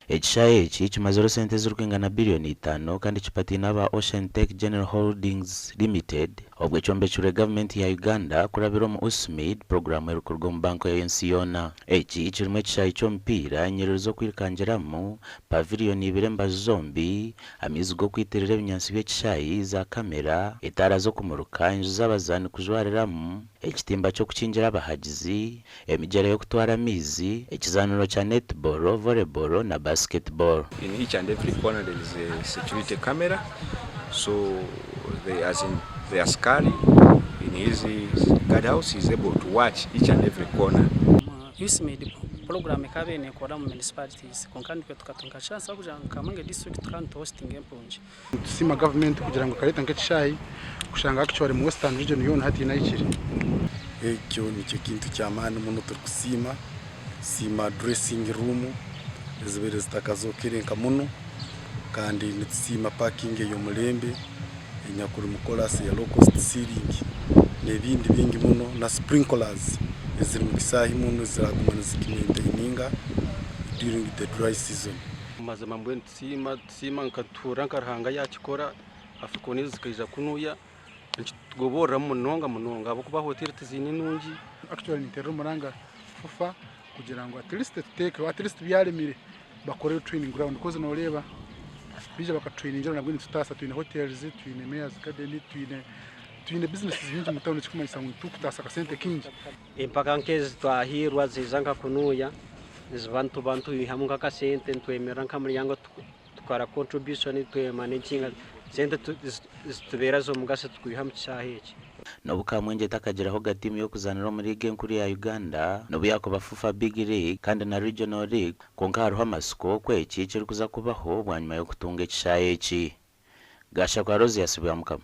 ekishaayi eki kimaziro sente z'urwingana biliyoni 5 kandi kipatiine aba Ocean Tech General Holdings Limited obw'ekyombekirwe gavumenti ya Uganda kurabira omu USMID programu erukurwa omu banka y'ensi yoona. Eki kirimu ekishaayi ky'omupiira, enyerero z'okwirukangiramu, paviliyoni 2 embaju zombi, amaizi g'okwitirira ebinyansi by'ekishaayi, za kamera, etaara z'okumuruka, enju z'abazaani kujwariramu, ekitimba ky'okukingira abahagizi, emigyera y'okutwara amaizi, ekizaaniro kya netball, volleyball na basketball. In each and every corner there is a security camera, so the askari in his guardhouse is able to watch each and every corner. USMID program ekabe nekora mu municipalities konkandi kwe tukatunga chance kugira ngo Kamwenge district kan hosting empunje tusima government kugira ngo kaleta nk'ekishaayi kushanga actually mu western region yona hati inayikiri ekyo nicyo kintu cy'amani muno tukusima sima dressing room ezibere zitakazokerenka muno kandi nitsima parking y'omurembe enyakuri mukolasi ya low cost ceiling nebindi bingi muno na sprinklers eziri mu kisaayi muno ziragumana zikimaintaininga during the dry season. Mazima mbwe tsima nkatura nkarhanga yakikora afikoni zikaija kunuya gobora munonga abakuba hotel tizini nungi actually niterero muranga fufa kugira ngo at least byalemire bakore training ground because no leba bije bakatrainingira nabwo nitutasa twine hotels twine mayors garden twine businesses nyingi mu town chikumanyisa ngo tukutasa ka sente kingi impaka nkezi twahirwa zizanga kunuya zibantu yihamunga ka sente ntwemera nkamuryango tukara contribution twemanaginga sente zitubera zo mugase tukwiha mu kisaayi eki nobu Kamwenge takageraho gatimu yo kuzanira muri ligue nkuru ya Uganda nobu yakoba FIFA Big League kandi na Regional League konka hariho amasiko kweki kiri kuza kubaho bwanyuma yo kutunga ekishaayi eki. Gasha kwa Rozi yasibuye Mukama.